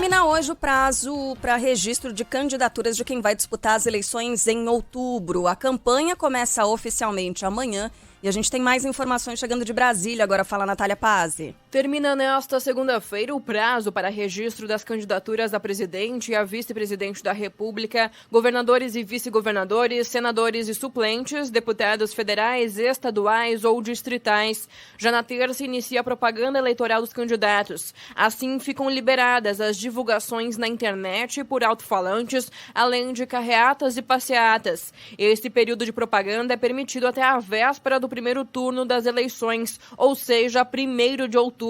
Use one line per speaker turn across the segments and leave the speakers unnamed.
Termina hoje o prazo para registro de candidaturas de quem vai disputar as eleições em outubro. A campanha começa oficialmente amanhã e a gente tem mais informações chegando de Brasília. Agora fala a Natália Pazzi.
Termina nesta segunda-feira o prazo para registro das candidaturas a presidente e a vice-presidente da República, governadores e vice-governadores, senadores e suplentes, deputados federais, estaduais ou distritais. Já na terça inicia a propaganda eleitoral dos candidatos. Assim ficam liberadas as divulgações na internet por alto-falantes, além de carreatas e passeatas. Esse período de propaganda é permitido até a véspera do primeiro turno das eleições, ou seja, 1º de outubro.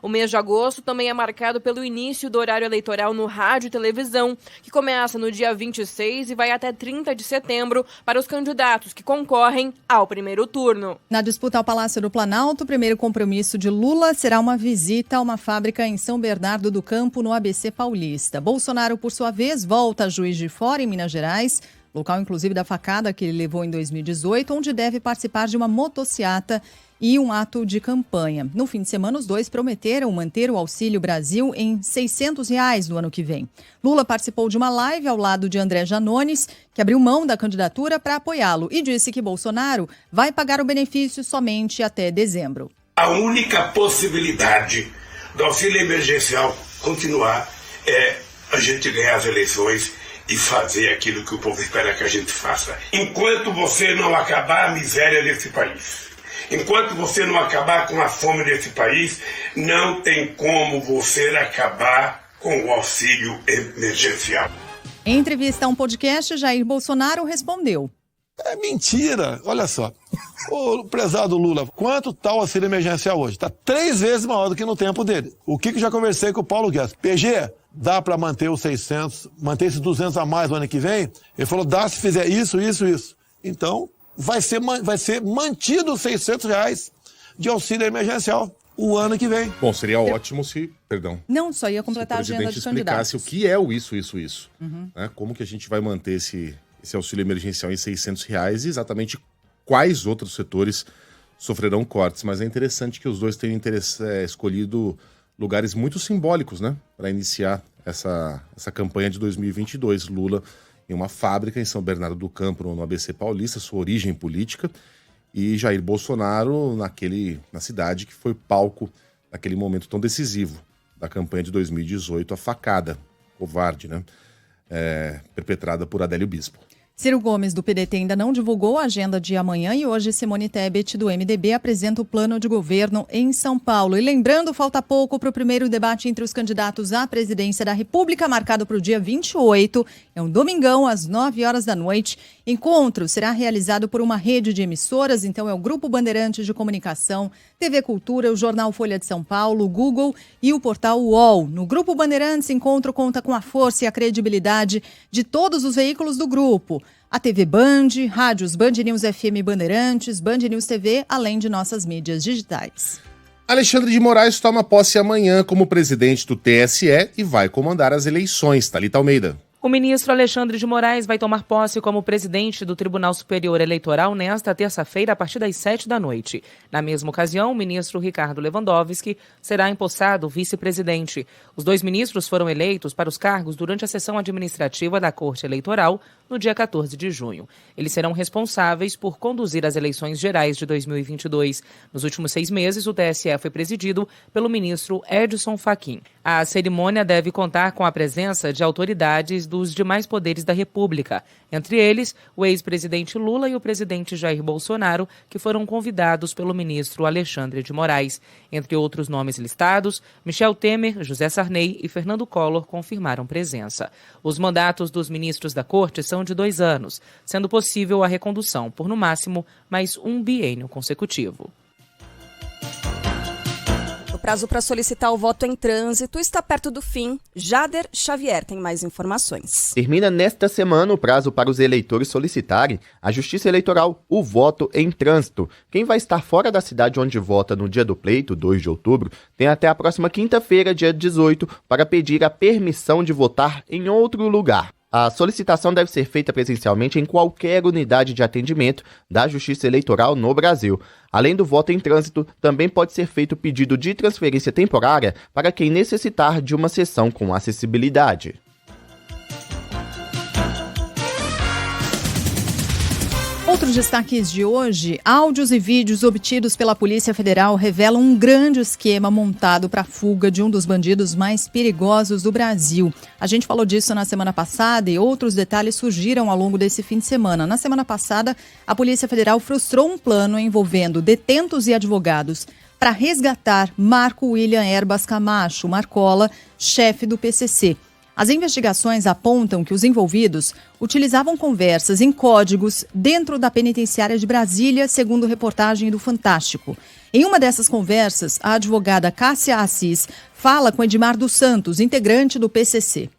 O mês de agosto também é marcado pelo início do horário eleitoral no rádio e televisão, que começa no dia 26 e vai até 30 de setembro para os candidatos que concorrem ao primeiro turno.
Na disputa ao Palácio do Planalto, o primeiro compromisso de Lula será uma visita a uma fábrica em São Bernardo do Campo, no ABC Paulista. Bolsonaro, por sua vez, volta a Juiz de Fora, em Minas Gerais, local inclusive da facada que ele levou em 2018, onde deve participar de uma motociata e um ato de campanha. No fim de semana, os dois prometeram manter o Auxílio Brasil em R$ 600 no ano que vem. Lula participou de uma live ao lado de André Janones, que abriu mão da candidatura para apoiá-lo e disse que Bolsonaro vai pagar o benefício somente até dezembro.
A única possibilidade do auxílio emergencial continuar é a gente ganhar as eleições e fazer aquilo que o povo espera que a gente faça. Enquanto você não acabar a miséria desse país, enquanto você não acabar com a fome desse país, não tem como você acabar com o auxílio emergencial.
Em entrevista a um podcast, Jair Bolsonaro respondeu:
é mentira, olha só. Ô, prezado Lula, quanto está o auxílio emergencial hoje? Está 3 vezes maior do que no tempo dele. O que já conversei com o Paulo Guedes. PG, dá para manter os 600, manter esses 200 a mais no ano que vem? Ele falou, dá se fizer isso. Então, vai ser mantido os R$600 de auxílio emergencial o ano que vem.
Bom, seria ótimo se... Perdão.
Não, só ia completar a agenda de candidatos.
Se o presidente explicasse o que é o isso. Né? Como que a gente vai manter esse auxílio emergencial em R$600 e exatamente quais outros setores sofrerão cortes. Mas é interessante que os dois tenham escolhido lugares muito simbólicos, né, para iniciar essa campanha de 2022. Lula em uma fábrica em São Bernardo do Campo, no ABC Paulista, sua origem política, e Jair Bolsonaro na cidade que foi palco naquele momento tão decisivo da campanha de 2018, a facada covarde, né, perpetrada por Adélio Bispo.
Ciro Gomes, do PDT, ainda não divulgou a agenda de amanhã e hoje Simone Tebet, do MDB, apresenta o plano de governo em São Paulo. E lembrando, falta pouco para o primeiro debate entre os candidatos à presidência da República, marcado para o dia 28, é um domingão, às 9h. Encontro será realizado por uma rede de emissoras, então é o Grupo Bandeirantes de Comunicação, TV Cultura, o Jornal Folha de São Paulo, o Google e o portal UOL. No Grupo Bandeirantes, encontro conta com a força e a credibilidade de todos os veículos do grupo. A TV Band, rádios Band News FM Bandeirantes, Band News TV, além de nossas mídias digitais.
Alexandre de Moraes toma posse amanhã como presidente do TSE e vai comandar as eleições. Thalita Almeida.
O ministro Alexandre de Moraes vai tomar posse como presidente do Tribunal Superior Eleitoral nesta terça-feira, a partir das 19h. Na mesma ocasião, o ministro Ricardo Lewandowski será empossado vice-presidente. Os dois ministros foram eleitos para os cargos durante a sessão administrativa da Corte Eleitoral, no dia 14 de junho. Eles serão responsáveis por conduzir as eleições gerais de 2022. Nos últimos 6 meses, o TSE foi presidido pelo ministro Edson Fachin. A cerimônia deve contar com a presença de autoridades dos demais poderes da República, entre eles o ex-presidente Lula e o presidente Jair Bolsonaro, que foram convidados pelo ministro Alexandre de Moraes. Entre outros nomes listados, Michel Temer, José Sarney e Fernando Collor confirmaram presença. Os mandatos dos ministros da Corte são de 2 anos, sendo possível a recondução por, no máximo, mais um biênio consecutivo.
O prazo para solicitar o voto em trânsito está perto do fim. Jader Xavier tem mais informações.
Termina nesta semana o prazo para os eleitores solicitarem à Justiça Eleitoral o voto em trânsito. Quem vai estar fora da cidade onde vota no dia do pleito, 2 de outubro, tem até a próxima quinta-feira, dia 18, para pedir a permissão de votar em outro lugar. A solicitação deve ser feita presencialmente em qualquer unidade de atendimento da Justiça Eleitoral no Brasil. Além do voto em trânsito, também pode ser feito pedido de transferência temporária para quem necessitar de uma sessão com acessibilidade.
Outros destaques de hoje, áudios e vídeos obtidos pela Polícia Federal revelam um grande esquema montado para a fuga de um dos bandidos mais perigosos do Brasil. A gente falou disso na semana passada e outros detalhes surgiram ao longo desse fim de semana. Na semana passada, a Polícia Federal frustrou um plano envolvendo detentos e advogados para resgatar Marco William Erbas Camacho, Marcola, chefe do PCC. As investigações apontam que os envolvidos utilizavam conversas em códigos dentro da penitenciária de Brasília, segundo reportagem do Fantástico. Em uma dessas conversas, a advogada Cássia Assis fala com Edmar dos Santos, integrante do PCC.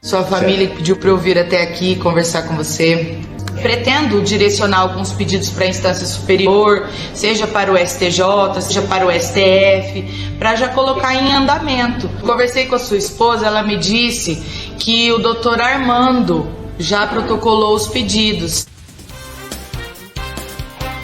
Sua família pediu para eu vir até aqui conversar com você. Pretendo direcionar alguns pedidos para a instância superior, seja para o STJ, seja para o STF, para já colocar em andamento. Conversei com a sua esposa, ela me disse que o doutor Armando já protocolou os pedidos.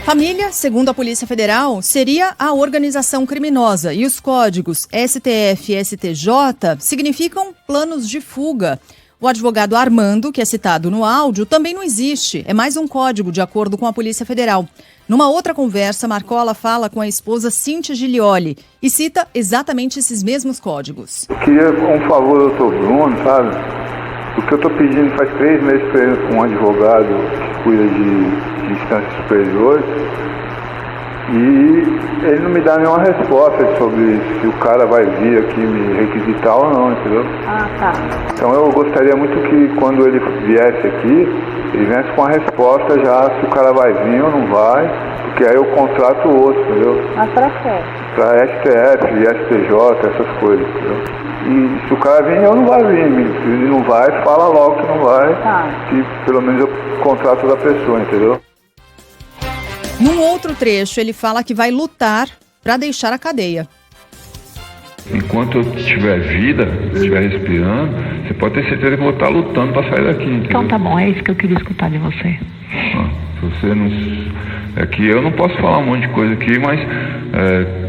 Família, segundo a Polícia Federal, seria a organização criminosa e os códigos STF e STJ significam planos de fuga. O advogado Armando, que é citado no áudio, também não existe. É mais um código, de acordo com a Polícia Federal. Numa outra conversa, Marcola fala com a esposa Cíntia Giglioli e cita exatamente esses mesmos códigos.
Eu queria um favor, doutor Bruno, sabe? O que eu estou pedindo faz 3 meses para ele, com um advogado que cuida de instâncias superiores, e ele não me dá nenhuma resposta sobre se o cara vai vir aqui me requisitar ou não, entendeu?
Ah, tá.
Então eu gostaria muito que quando ele viesse aqui, ele viesse com a resposta já se o cara vai vir ou não vai, porque aí eu contrato o outro, entendeu?
Mas pra quê?
Pra STF, STJ, essas coisas, entendeu? E se o cara vir, eu não vai vir. Se ele não vai, fala logo que não vai,
tá.
Que pelo menos eu contrato da pessoa, entendeu?
Num outro trecho, ele fala que vai lutar para deixar a cadeia.
Enquanto eu tiver vida, estiver respirando, você pode ter certeza que eu vou estar lutando para sair daqui, entendeu?
Então tá bom, é isso que eu queria escutar de você.
Você não... É que eu não posso falar um monte de coisa aqui, mas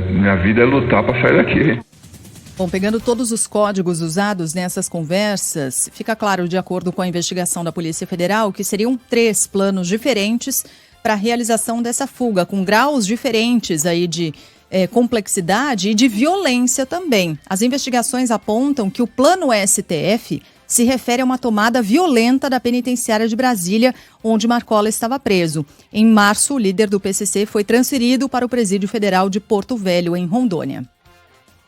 minha vida é lutar para sair daqui.
Bom, pegando todos os códigos usados nessas conversas, fica claro, de acordo com a investigação da Polícia Federal, que seriam 3 planos diferentes para a realização dessa fuga, com graus diferentes aí de complexidade e de violência também. As investigações apontam que o plano STF se refere a uma tomada violenta da penitenciária de Brasília, onde Marcola estava preso. Em março, o líder do PCC foi transferido para o Presídio Federal de Porto Velho, em Rondônia.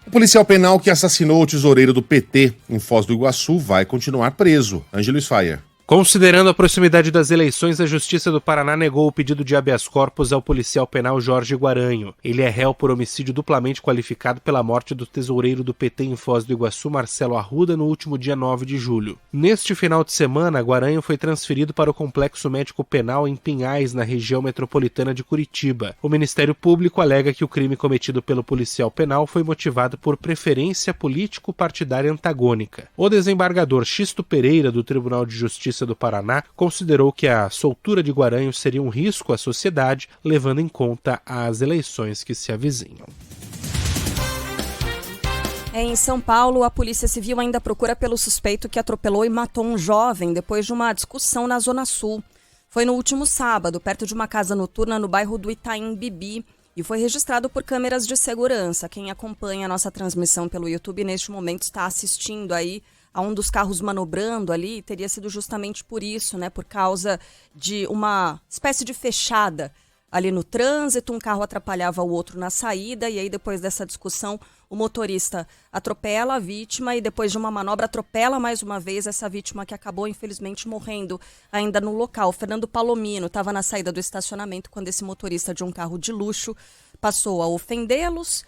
O policial penal que assassinou o tesoureiro do PT em Foz do Iguaçu vai continuar preso. Ângelo Sfayer.
Considerando a proximidade das eleições, a Justiça do Paraná negou o pedido de habeas corpus ao policial penal Jorge Guaranho. Ele é réu por homicídio duplamente qualificado pela morte do tesoureiro do PT em Foz do Iguaçu, Marcelo Arruda, no último dia 9 de julho. Neste final de semana, Guaranho foi transferido para o Complexo Médico Penal em Pinhais, na região metropolitana de Curitiba. O Ministério Público alega que o crime cometido pelo policial penal foi motivado por preferência político-partidária antagônica. O desembargador Xisto Pereira, do Tribunal de Justiça do Paraná, considerou que a soltura de Guaranho seria um risco à sociedade, levando em conta as eleições que se avizinham.
Em São Paulo, a Polícia Civil ainda procura pelo suspeito que atropelou e matou um jovem depois de uma discussão na Zona Sul. Foi no último sábado, perto de uma casa noturna no bairro do Itaim Bibi, e foi registrado por câmeras de segurança. Quem acompanha a nossa transmissão pelo YouTube neste momento está assistindo aí a um dos carros manobrando ali, teria sido justamente por isso, né? Por causa de uma espécie de fechada ali no trânsito, um carro atrapalhava o outro na saída, e aí depois dessa discussão, o motorista atropela a vítima e depois de uma manobra atropela mais uma vez essa vítima que acabou infelizmente morrendo ainda no local. Fernando Palomino estava na saída do estacionamento quando esse motorista de um carro de luxo passou a ofendê-los.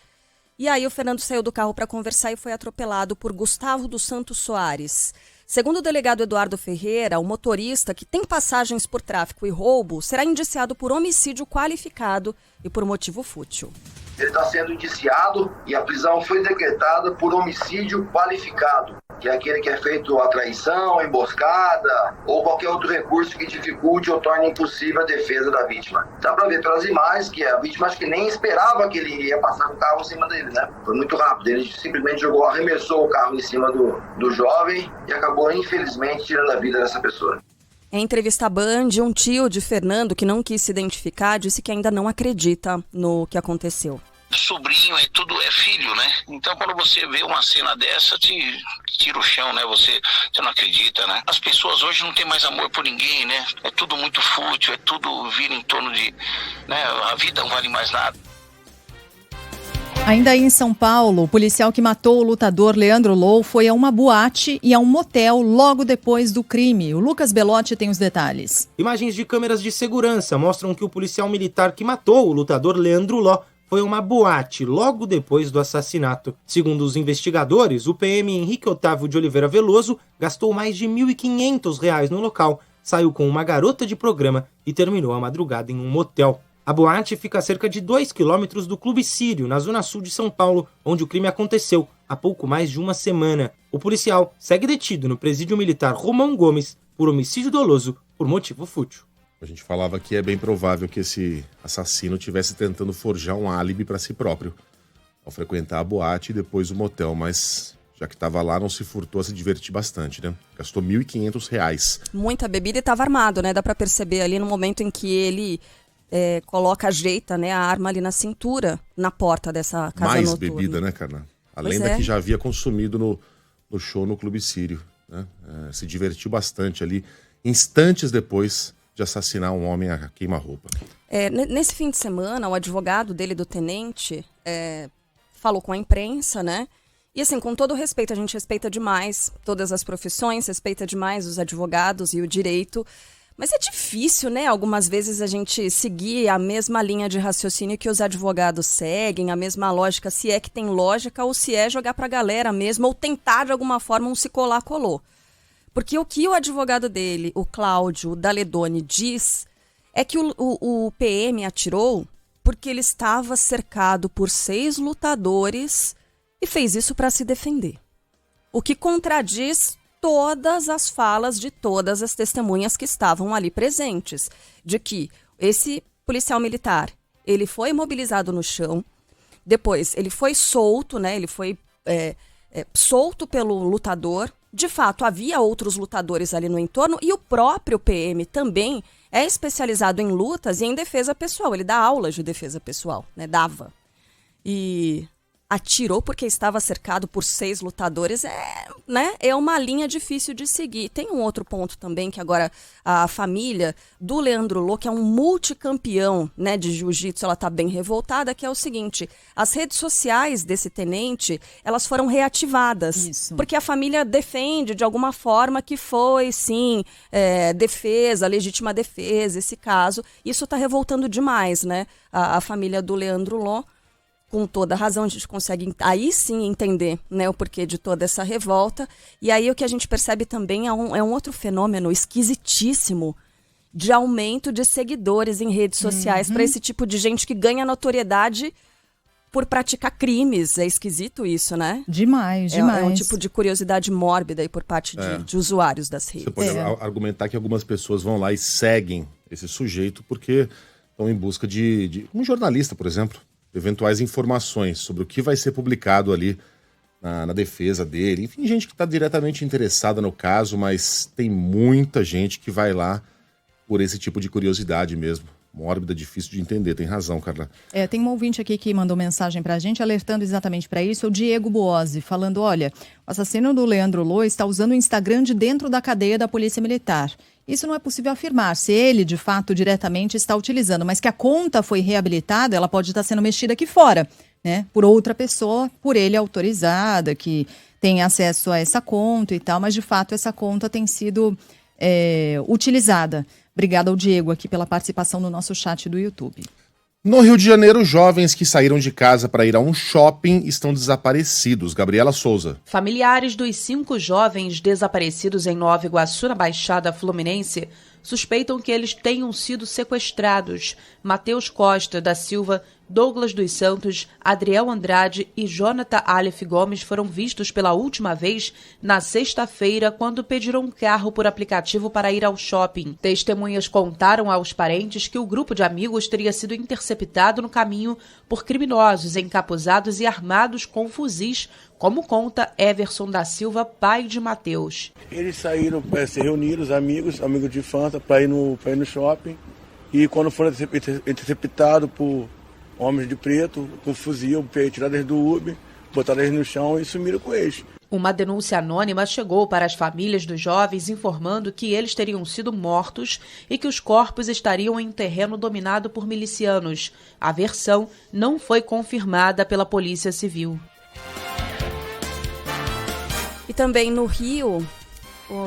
E aí o Fernando saiu do carro para conversar e foi atropelado por Gustavo dos Santos Soares. Segundo o delegado Eduardo Ferreira, o motorista que tem passagens por tráfico e roubo será indiciado por homicídio qualificado e por motivo fútil.
Ele está sendo indiciado e a prisão foi decretada por homicídio qualificado, que é aquele que é feito a traição, a emboscada ou qualquer outro recurso que dificulte ou torne impossível a defesa da vítima. Dá para ver pelas imagens que a vítima acho que nem esperava que ele ia passar com o carro em cima dele, né? Foi muito rápido, ele simplesmente arremessou o carro em cima do jovem e acabou, infelizmente, tirando a vida dessa pessoa.
Em entrevista à Band, um tio de Fernando, que não quis se identificar, disse que ainda não acredita no que aconteceu.
Sobrinho é filho, né? Então quando você vê uma cena dessa, te tira o chão, né? Você não acredita, né? As pessoas hoje não têm mais amor por ninguém, né? É tudo muito fútil, é tudo vira em torno de... né? A vida não vale mais nada.
Ainda em São Paulo, o policial que matou o lutador Leandro Lô foi a uma boate e a um motel logo depois do crime. O Lucas Belotti tem os detalhes.
Imagens de câmeras de segurança mostram que o policial militar que matou o lutador Leandro Lô foi uma boate logo depois do assassinato. Segundo os investigadores, o PM Henrique Otávio de Oliveira Veloso gastou mais de R$ 1.500 no local, saiu com uma garota de programa e terminou a madrugada em um motel. A boate fica a cerca de 2 quilômetros do Clube Sírio, na zona sul de São Paulo, onde o crime aconteceu há pouco mais de uma semana. O policial segue detido no presídio militar Romão Gomes por homicídio doloso por motivo fútil.
A gente falava que é bem provável que esse assassino estivesse tentando forjar um álibi para si próprio ao frequentar a boate e depois o motel, mas já que estava lá não se furtou a se divertir bastante, né? Gastou R$ 1.500.
Muita bebida e estava armado, né? Dá para perceber ali no momento em que ele ajeita, né, a arma ali na cintura, na porta dessa casa
mais
noturna.
Bebida, né, Carla? Além da que já havia consumido no show no Clube Sírio, né? Se divertiu bastante ali, instantes depois de assassinar um homem a queima-roupa.
Nesse fim de semana, o advogado dele, do tenente, falou com a imprensa, né? E assim, com todo respeito, a gente respeita demais todas as profissões, respeita demais os advogados e o direito, mas é difícil, né? Algumas vezes a gente seguir a mesma linha de raciocínio que os advogados seguem, a mesma lógica, se é que tem lógica ou se é jogar pra galera mesmo, ou tentar de alguma forma um se colar, colou. Porque o que o advogado dele, o Cláudio Daledoni, diz é que o PM atirou porque ele estava cercado por 6 lutadores e fez isso para se defender. O que contradiz todas as falas de todas as testemunhas que estavam ali presentes, de que esse policial militar, ele foi imobilizado no chão, depois ele foi solto, né? Ele foi solto pelo lutador. De fato, havia outros lutadores ali no entorno e o próprio PM também é especializado em lutas e em defesa pessoal. Ele dá aulas de defesa pessoal, né? Dava. E atirou porque estava cercado por 6 lutadores, né? É uma linha difícil de seguir. Tem um outro ponto também, que agora a família do Leandro Lô, que é um multicampeão, né, de jiu-jitsu, ela está bem revoltada, que é o seguinte: as redes sociais desse tenente, elas foram reativadas. Isso. Porque a família defende de alguma forma que foi, sim, defesa, legítima defesa, esse caso. Isso está revoltando demais, né? A família do Leandro Lô. Com toda razão, a gente consegue aí sim entender, né, o porquê de toda essa revolta. E aí o que a gente percebe também é um outro fenômeno esquisitíssimo de aumento de seguidores em redes sociais para esse tipo de gente que ganha notoriedade por praticar crimes. É esquisito isso, né?
Demais.
É um tipo de curiosidade mórbida aí por parte de usuários das redes.
Você pode argumentar que algumas pessoas vão lá e seguem esse sujeito porque estão em busca de um jornalista, por exemplo, eventuais informações sobre o que vai ser publicado ali na defesa dele. Enfim, gente que está diretamente interessada no caso, mas tem muita gente que vai lá por esse tipo de curiosidade mesmo. Mórbida, difícil de entender. Tem razão, Carla.
Tem um ouvinte aqui que mandou mensagem pra gente, alertando exatamente para isso, o Diego Buozzi, falando: olha, o assassino do Leandro Lô está usando o Instagram de dentro da cadeia da Polícia Militar. Isso não é possível afirmar, se ele, de fato, diretamente está utilizando, mas que a conta foi reabilitada, ela pode estar sendo mexida aqui fora, né? Por outra pessoa, por ele autorizada, que tem acesso a essa conta e tal, mas, de fato, essa conta tem sido utilizada. Obrigada ao Diego aqui pela participação no nosso chat do YouTube.
No Rio de Janeiro, jovens que saíram de casa para ir a um shopping estão desaparecidos. Gabriela Souza.
Familiares dos 5 jovens desaparecidos em Nova Iguaçu, na Baixada Fluminense, suspeitam que eles tenham sido sequestrados. Matheus Costa da Silva, Douglas dos Santos, Adriel Andrade e Jonathan Aleph Gomes foram vistos pela última vez na sexta-feira, quando pediram um carro por aplicativo para ir ao shopping. Testemunhas contaram aos parentes que o grupo de amigos teria sido interceptado no caminho por criminosos encapuzados e armados com fuzis, como conta Everson da Silva, pai de Matheus.
Eles saíram, se reuniram, os amigos de infância, para ir no shopping, e quando foram interceptados por homens de preto, com fuzil, tiraram eles do Uber, botaram eles no chão e sumiram com eles.
Uma denúncia anônima chegou para as famílias dos jovens informando que eles teriam sido mortos e que os corpos estariam em terreno dominado por milicianos. A versão não foi confirmada pela Polícia Civil.
E também no Rio,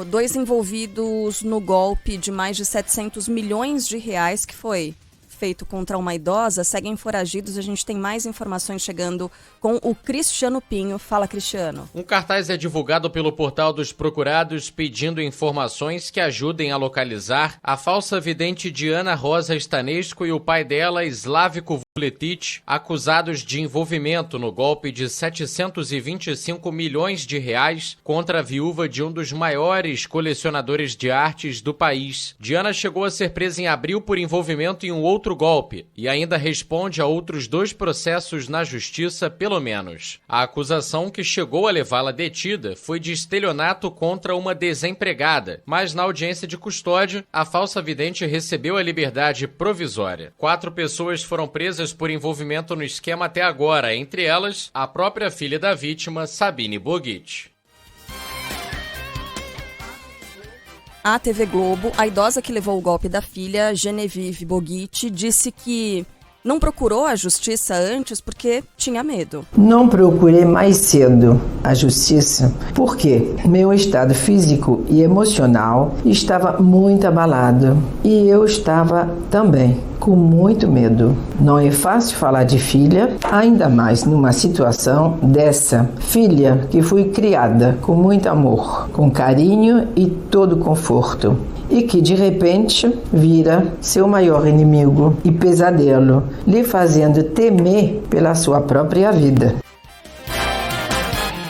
2 envolvidos no golpe de mais de 700 milhões de reais que foi feito contra uma idosa seguem foragidos. A gente tem mais informações chegando com o Cristiano Pinho. Fala, Cristiano.
Um cartaz é divulgado pelo Portal dos Procurados pedindo informações que ajudem a localizar a falsa vidente Diana Rosa Stanesco e o pai dela, Slavko Vuletic, acusados de envolvimento no golpe de 725 milhões de reais contra a viúva de um dos maiores colecionadores de artes do país. Diana chegou a ser presa em abril por envolvimento em um outro golpe e ainda responde a outros 2 processos na justiça, pelo menos. A acusação que chegou a levá-la detida foi de estelionato contra uma desempregada, mas na audiência de custódia, a falsa vidente recebeu a liberdade provisória. 4 pessoas foram presas por envolvimento no esquema até agora, entre elas a própria filha da vítima, Sabine Boguit.
A TV Globo, a idosa que levou o golpe da filha, Genevieve Boguit, disse que não procurou a justiça antes porque tinha medo.
Não procurei mais cedo a justiça porque meu estado físico e emocional estava muito abalado e eu estava também com muito medo. Não é fácil falar de filha, ainda mais numa situação dessa. Filha que foi criada com muito amor, com carinho e todo conforto, e que de repente vira seu maior inimigo e pesadelo, lhe fazendo temer pela sua própria vida.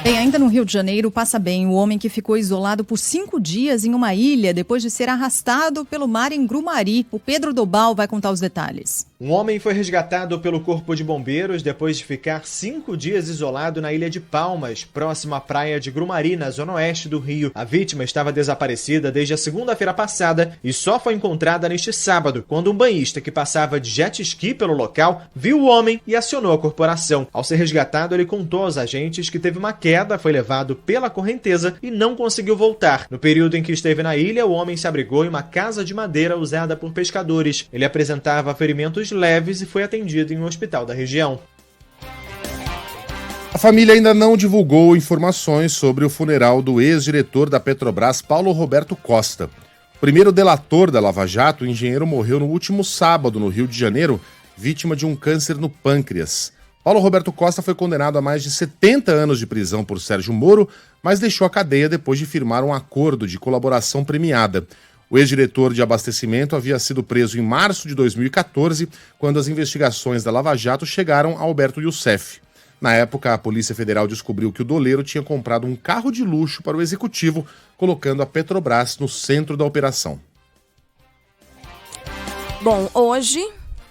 Bem, ainda no Rio de Janeiro, passa bem o homem que ficou isolado por 5 dias em uma ilha depois de ser arrastado pelo mar em Grumari. O Pedro Dobal vai contar os detalhes.
Um homem foi resgatado pelo Corpo de Bombeiros depois de ficar 5 dias isolado na ilha de Palmas, próximo à praia de Grumari, na zona oeste do Rio. A vítima estava desaparecida desde a segunda-feira passada e só foi encontrada neste sábado, quando um banhista que passava de jet ski pelo local viu o homem e acionou a corporação. Ao ser resgatado, ele contou aos agentes que teve uma queda, foi levado pela correnteza e não conseguiu voltar. No período em que esteve na ilha, o homem se abrigou em uma casa de madeira usada por pescadores. Ele apresentava ferimentos leves e foi atendido em um hospital da região.
A família ainda não divulgou informações sobre o funeral do ex-diretor da Petrobras, Paulo Roberto Costa. O primeiro delator da Lava Jato, o engenheiro, morreu no último sábado no Rio de Janeiro, vítima de um câncer no pâncreas. Paulo Roberto Costa foi condenado a mais de 70 anos de prisão por Sérgio Moro, mas deixou a cadeia depois de firmar um acordo de colaboração premiada. O ex-diretor de abastecimento havia sido preso em março de 2014, quando as investigações da Lava Jato chegaram a Alberto Youssef. Na época, a Polícia Federal descobriu que o doleiro tinha comprado um carro de luxo para o executivo, colocando a Petrobras no centro da operação.
Bom, hoje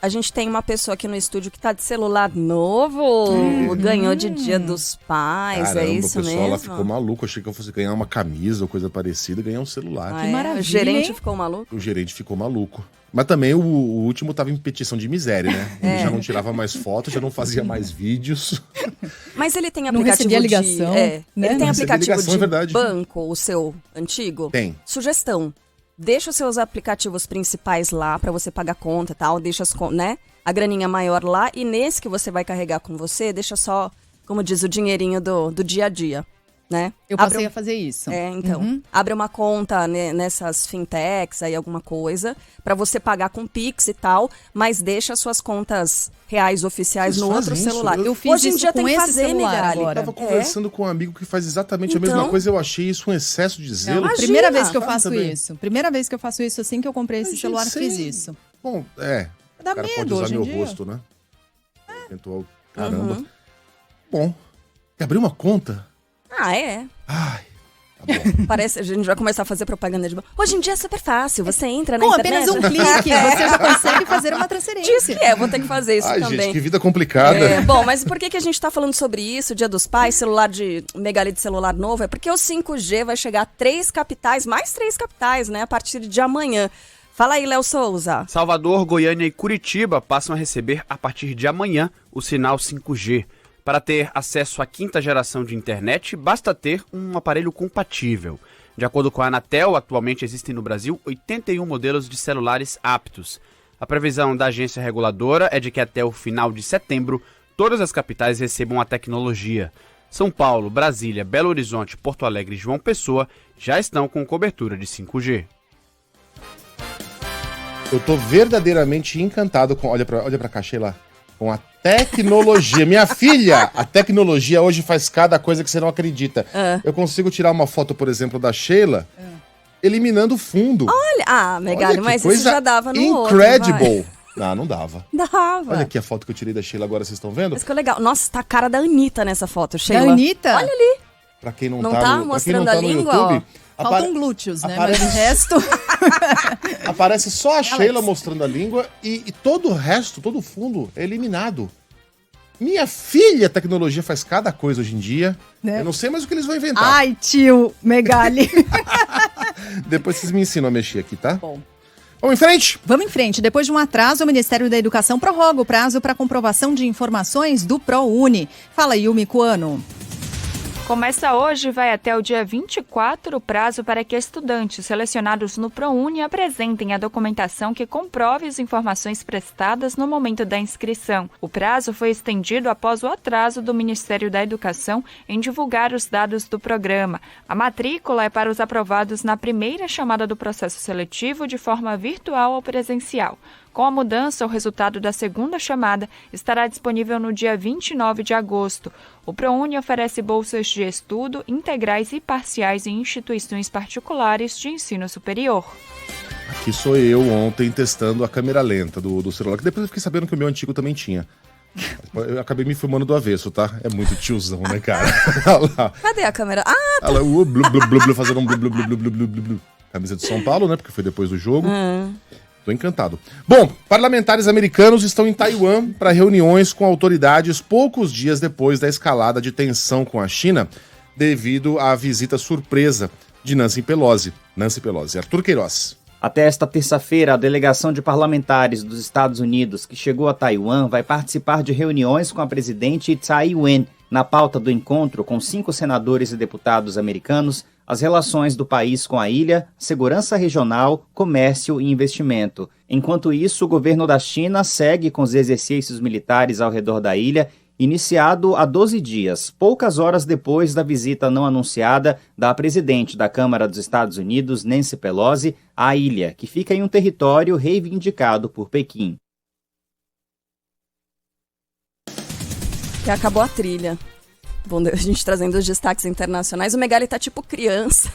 a gente tem uma pessoa aqui no estúdio que tá de celular novo, ganhou de Dia dos Pais.
Caramba,
é isso mesmo?
o pessoal lá ficou maluco, achei que eu fosse ganhar uma camisa ou coisa parecida e ganhar um celular.
Que maravilha, o gerente ficou maluco?
O gerente ficou maluco. Mas também o último tava em petição de miséria, né? Ele já não tirava mais fotos, já não fazia mais vídeos.
Mas ele tem
Não
aplicativo
recebia ligação,
né? Ele tem aplicativo
ligação,
de banco, o seu antigo?
Tem.
Sugestão. Deixa os seus aplicativos principais lá para você pagar conta e tal, deixa a graninha maior lá, e nesse que você vai carregar com você, deixa só, como diz, o dinheirinho do dia a dia. né?
Eu passei a fazer isso.
Então, abre uma conta nessas fintechs aí, alguma coisa, para você pagar com Pix e tal, mas deixa suas contas reais oficiais no outro celular.
Eu fiz
Hoje em
isso
dia
com
tem que
esse
fazer,
celular
Megali.
agora.
Eu tava conversando com um amigo que faz exatamente a
Então?
mesma coisa, eu achei isso um excesso de zelo.
Não, primeira vez que eu faço
também.
isso. Primeira vez que eu faço isso, assim que eu comprei esse celular, fiz isso.
Bom,
Dá
o cara
medo
pode usar
hoje em
meu
dia.
rosto, né? Eventual, caramba. Bom, quer abrir uma conta?
Ah, é. Parece, a gente vai começar a fazer propaganda de... Hoje em dia é super fácil, você entra na
Com
internet...
apenas um clique, você já consegue fazer uma transferência.
Diz que vou ter que fazer isso também.
Gente, que vida complicada.
Bom, mas por que a gente tá falando sobre isso, Dia dos Pais, celular de Megali de celular novo? É porque o 5G vai chegar a 3 capitais, mais 3 capitais, né, a partir de amanhã. Fala aí, Léo Souza.
Salvador, Goiânia e Curitiba passam a receber, a partir de amanhã, o sinal 5G. Para ter acesso à 5ª geração de internet, basta ter um aparelho compatível. De acordo com a Anatel, atualmente existem no Brasil 81 modelos de celulares aptos. A previsão da agência reguladora é de que até o final de setembro, todas as capitais recebam a tecnologia. São Paulo, Brasília, Belo Horizonte, Porto Alegre e João Pessoa já estão com cobertura de 5G.
Eu tô verdadeiramente encantado com... Olha pra cá, Sheila. Com a tecnologia. Minha filha, a tecnologia hoje faz cada coisa que você não acredita. Eu consigo tirar uma foto, por exemplo, da Sheila, eliminando o fundo.
Olha, Megali, mas isso já dava no
incredible. Não dava.
Dava.
Olha aqui a foto que eu tirei da Sheila, agora vocês estão vendo?
Mas ficou legal. Nossa, tá a cara da Anitta nessa foto, Sheila.
Da Anitta?
Olha ali.
Pra quem não,
Não
tá,
tá
no,
mostrando
pra quem não tá
a
no
língua,
YouTube,
Faltam glúteos, né?
aparece-
Mas o resto...
aparece só a Sheila mostrando a língua e todo o resto, todo o fundo é eliminado. Minha filha, a tecnologia faz cada coisa hoje em dia.
Né?
Eu não sei mais o que eles vão inventar.
Ai, tio Megali.
Depois vocês me ensinam a mexer aqui, tá?
Bom.
Vamos em frente?
Vamos em frente. Depois de um atraso, o Ministério da Educação prorroga o prazo para comprovação de informações do ProUni. Fala, Yumi Cuano.
Começa hoje e vai até o dia 24 o prazo para que estudantes selecionados no ProUni apresentem a documentação que comprove as informações prestadas no momento da inscrição. O prazo foi estendido após o atraso do Ministério da Educação em divulgar os dados do programa. A matrícula é para os aprovados na primeira chamada do processo seletivo de forma virtual ou presencial. Com a mudança, o resultado da segunda chamada estará disponível no dia 29 de agosto. O ProUni oferece bolsas de estudo integrais e parciais em instituições particulares de ensino superior.
Aqui sou eu ontem testando a câmera lenta do celular, que depois eu fiquei sabendo que o meu antigo também tinha. Eu acabei me filmando do avesso, tá? É muito tiozão, né, cara? Olha lá.
Cadê a câmera? Ah, tá.
Olha lá, blu, blu, blu, blu, fazendo um blu, blu, blu, blu, blu, blu, blu. Camisa de São Paulo, né? Porque foi depois do jogo. Tô encantado. Bom, parlamentares americanos estão em Taiwan para reuniões com autoridades poucos dias depois da escalada de tensão com a China devido à visita surpresa de Nancy Pelosi. Arthur Queiroz.
Até esta terça-feira, a delegação de parlamentares dos Estados Unidos que chegou a Taiwan vai participar de reuniões com a presidente Tsai Ing-wen. Na pauta do encontro com 5 senadores e deputados americanos, as relações do país com a ilha, segurança regional, comércio e investimento. Enquanto isso, o governo da China segue com os exercícios militares ao redor da ilha, iniciado há 12 dias, poucas horas depois da visita não anunciada da presidente da Câmara dos Estados Unidos, Nancy Pelosi, à ilha, que fica em um território reivindicado por Pequim.
Que acabou a trilha. Bom, a gente trazendo os destaques internacionais. O Megali tá tipo criança.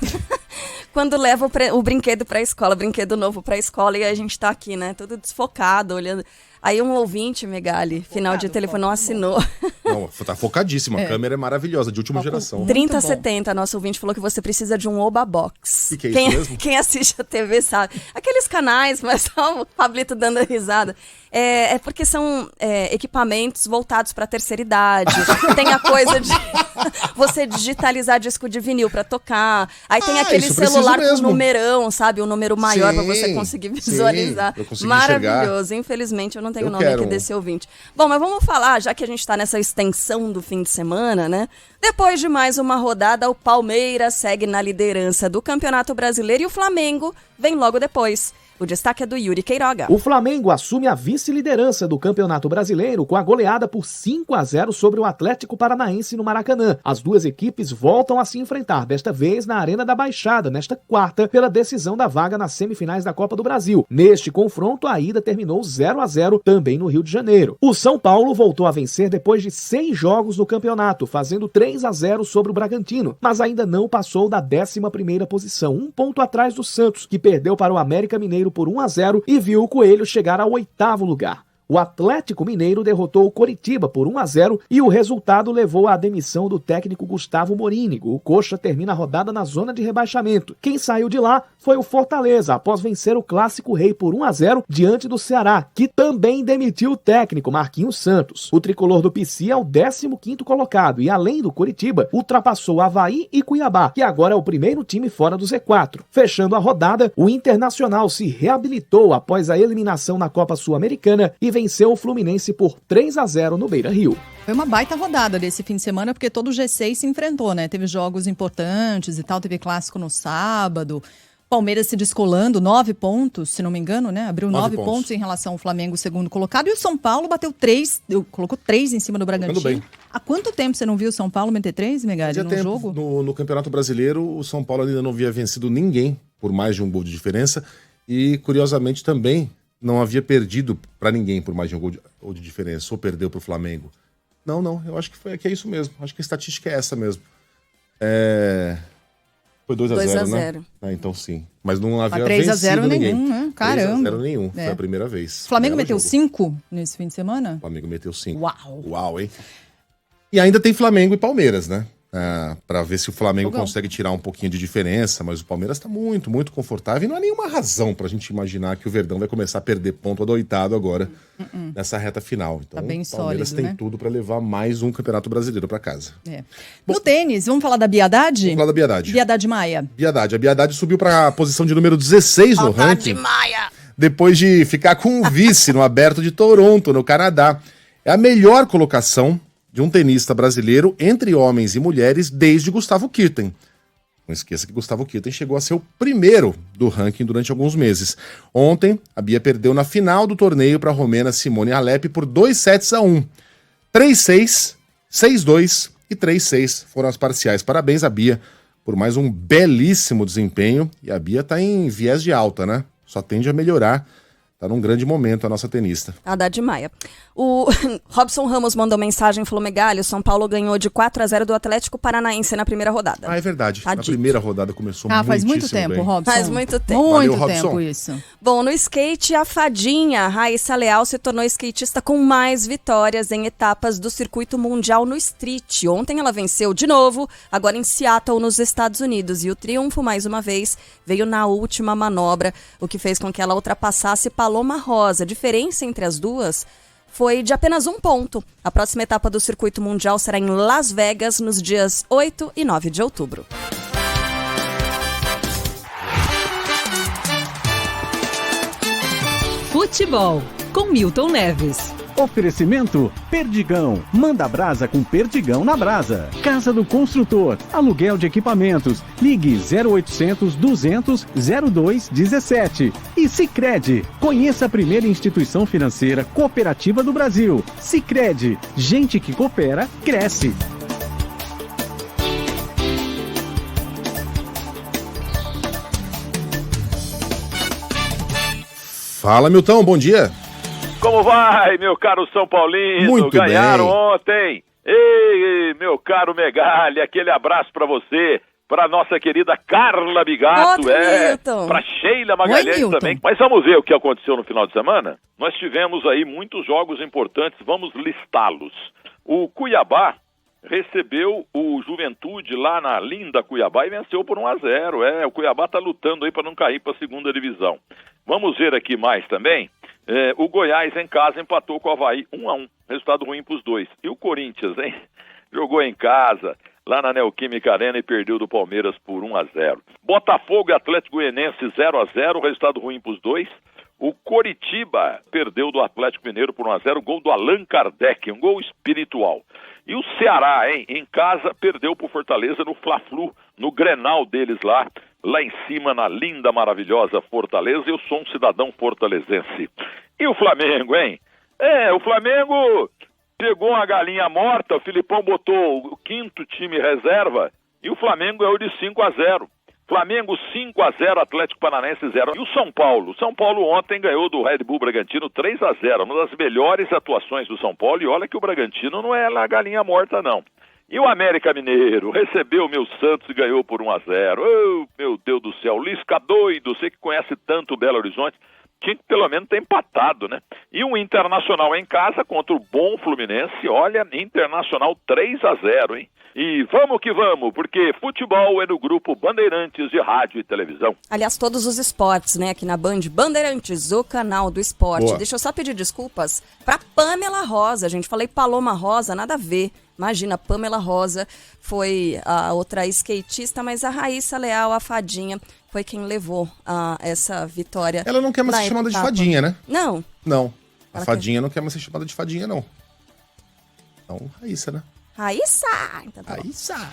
Quando leva o brinquedo pra escola, brinquedo novo pra escola, e a gente tá aqui, né? Todo desfocado, olhando. Aí um ouvinte, Megali, final de telefone, não assinou.
Não, tá focadíssimo. A câmera é maravilhosa, de última geração.
3070, nosso ouvinte falou que você precisa de um Oba Box.
Que é isso mesmo?
Quem assiste a TV sabe. Aqueles canais, mas só o Pablito dando risada. É porque são equipamentos voltados para a terceira idade. Tem a coisa de você digitalizar disco de vinil para tocar. Aí tem aquele celular com numerão, sabe? Um número maior para você conseguir visualizar. Maravilhoso. Enxergar. Infelizmente, eu não tenho o nome aqui desse ouvinte. Bom, mas vamos falar, já que a gente está nessa extensão do fim de semana, né? Depois de mais uma rodada, o Palmeiras segue na liderança do Campeonato Brasileiro e o Flamengo vem logo depois. O destaque é do Yuri Queiroga.
O Flamengo assume a vice-liderança do Campeonato Brasileiro com a goleada por 5-0 sobre o Atlético Paranaense no Maracanã. As duas equipes voltam a se enfrentar, desta vez na Arena da Baixada, nesta quarta, pela decisão da vaga nas semifinais da Copa do Brasil. Neste confronto, a ida terminou 0-0, também no Rio de Janeiro. O São Paulo voltou a vencer depois de 6 jogos no campeonato, fazendo 3-0 sobre o Bragantino, mas ainda não passou da 11ª posição, um ponto atrás do Santos, que perdeu para o América Mineiro por 1-0 e viu o Coelho chegar ao 8º lugar. O Atlético Mineiro derrotou o Coritiba por 1-0 e o resultado levou à demissão do técnico Gustavo Morínigo. O Coxa termina a rodada na zona de rebaixamento. Quem saiu de lá foi o Fortaleza, após vencer o Clássico Rei por 1-0 diante do Ceará, que também demitiu o técnico Marquinhos Santos. O tricolor do PC é o 15º colocado e, além do Coritiba, ultrapassou Avaí e Cuiabá, que agora é o primeiro time fora do Z4. Fechando a rodada, o Internacional se reabilitou após a eliminação na Copa Sul-Americana e venceu o Fluminense por 3-0 no Beira-Rio.
Foi uma baita rodada desse fim de semana, porque todo o G6 se enfrentou, né? Teve jogos importantes e tal, teve clássico no sábado. Palmeiras se descolando, 9 pontos, se não me engano, né? Abriu 9 pontos em relação ao Flamengo, segundo colocado. E o São Paulo bateu 3, colocou 3 em cima do Bragantino. Bem. Há quanto tempo você não viu o São Paulo meter 3, Megali, no jogo?
No Campeonato Brasileiro, o São Paulo ainda não havia vencido ninguém por mais de um gol de diferença. E, curiosamente, também não havia perdido para ninguém por mais de um gol de diferença, ou perdeu para o Flamengo. Não, eu acho que é isso mesmo. Acho que a estatística é essa mesmo. Foi 2-0, né? Então sim. Mas não havia
3-0 nenhum, né? Caramba.
3-0 nenhum, foi a primeira vez.
O Flamengo meteu 5 nesse fim de semana?
O Flamengo meteu 5.
Uau,
hein? E ainda tem Flamengo e Palmeiras, né? Para ver se o Flamengo consegue tirar um pouquinho de diferença, mas o Palmeiras está muito, muito confortável e não há nenhuma razão para a gente imaginar que o Verdão vai começar a perder ponto adoitado agora nessa reta final. Então,
tá bem
o Palmeiras
sólido,
tem tudo para levar mais um Campeonato Brasileiro para casa.
No tênis, vamos falar da Bia Haddad?
Vamos falar da Bia Haddad.
Bia Haddad Maia.
A Bia Haddad subiu para a posição de número 16 no ranking, depois de ficar com o vice no Aberto de Toronto, no Canadá. É a melhor colocação de um tenista brasileiro entre homens e mulheres desde Gustavo Kirten. Não esqueça que Gustavo Kirten chegou a ser o primeiro do ranking durante alguns meses. Ontem, a Bia perdeu na final do torneio para a romena Simone Halep por 2-1. 3-6, 6-2 e 3-6 foram as parciais. Parabéns a Bia por mais um belíssimo desempenho. E a Bia está em viés de alta, né? Só tende a melhorar. Tá num grande momento a nossa tenista.
Haddad Maia. O Robson Ramos mandou mensagem e falou: Megali, o São Paulo ganhou de 4-0 do Atlético Paranaense na primeira rodada.
É verdade. Na primeira rodada começou
faz muito tempo,
bem.
Robson.
Faz muito tempo.
Muito
Valeu,
tempo
Robson.
isso.
Bom, no skate, a fadinha Raíssa Leal se tornou skatista com mais vitórias em etapas do circuito mundial no street. Ontem ela venceu de novo, agora em Seattle, nos Estados Unidos. E o triunfo, mais uma vez, veio na última manobra, o que fez com que ela ultrapassasse Paloma Rosa. A diferença entre as duas foi de apenas 1 ponto. A próxima etapa do circuito mundial será em Las Vegas, nos dias 8 e 9 de outubro.
Futebol, com Milton Neves.
Oferecimento Perdigão. Manda brasa com Perdigão na brasa. Casa do Construtor. Aluguel de equipamentos. Ligue 0800 200 0217. E Sicredi. Conheça a primeira instituição financeira cooperativa do Brasil. Sicredi. Gente que coopera, cresce.
Fala, Milton, bom dia.
Como vai, meu caro São Paulino?
Muito
Ganharam
bem.
ontem. Ei, meu caro Megali, aquele abraço pra você, pra nossa querida Carla Bigato,
Milton.
pra Sheila Magalhães também. Mas vamos ver o que aconteceu no final de semana? Nós tivemos aí muitos jogos importantes, vamos listá-los. O Cuiabá recebeu o Juventude lá na linda Cuiabá e venceu por 1-0. O Cuiabá tá lutando aí pra não cair pra segunda divisão. Vamos ver aqui mais também. O Goiás em casa empatou com o Avaí 1-1, resultado ruim para os dois. E o Corinthians, hein? Jogou em casa, lá na Neoquímica Arena e perdeu do Palmeiras por 1-0. Botafogo e Atlético Goianiense 0-0, resultado ruim para os dois. O Coritiba perdeu do Atlético Mineiro por 1-0, gol do Allan Kardec, um gol espiritual. E o Ceará, hein? Em casa perdeu para o Fortaleza no Fla-Flu, no Grenal deles lá lá em cima na linda, maravilhosa Fortaleza. Eu sou um cidadão fortalezense. E o Flamengo, hein? O Flamengo pegou uma galinha morta, o Filipão botou o 5º time reserva e o Flamengo ganhou de 5-0. Flamengo 5-0, Atlético Paranaense 0. E o São Paulo? O São Paulo ontem ganhou do Red Bull Bragantino 3-0. Uma das melhores atuações do São Paulo. E olha que o Bragantino não é lá galinha morta, não. E o América Mineiro recebeu o meu Santos e ganhou por 1-0. Oh, meu Deus do céu, Lisca doido, você que conhece tanto o Belo Horizonte, tinha que pelo menos ter empatado, né? E o Internacional em casa contra o bom Fluminense, olha, Internacional 3-0, hein? E vamos que vamos, porque futebol é no grupo Bandeirantes de Rádio e Televisão.
Aliás, todos os esportes, né? Aqui na Band Bandeirantes, o canal do esporte.
Boa.
Deixa eu só pedir desculpas pra Pamela Rosa, gente. Falei Paloma Rosa, nada a ver. Imagina, Pamela Rosa foi a outra skatista, mas a Raíssa Leal, a fadinha, foi quem levou essa vitória.
Ela não quer mais ser chamada de fadinha, né?
Não.
Não. A fadinha não quer mais ser chamada de fadinha, não. Então, Raíssa, né?
Raíssa! Então tá bom.
Raíssa!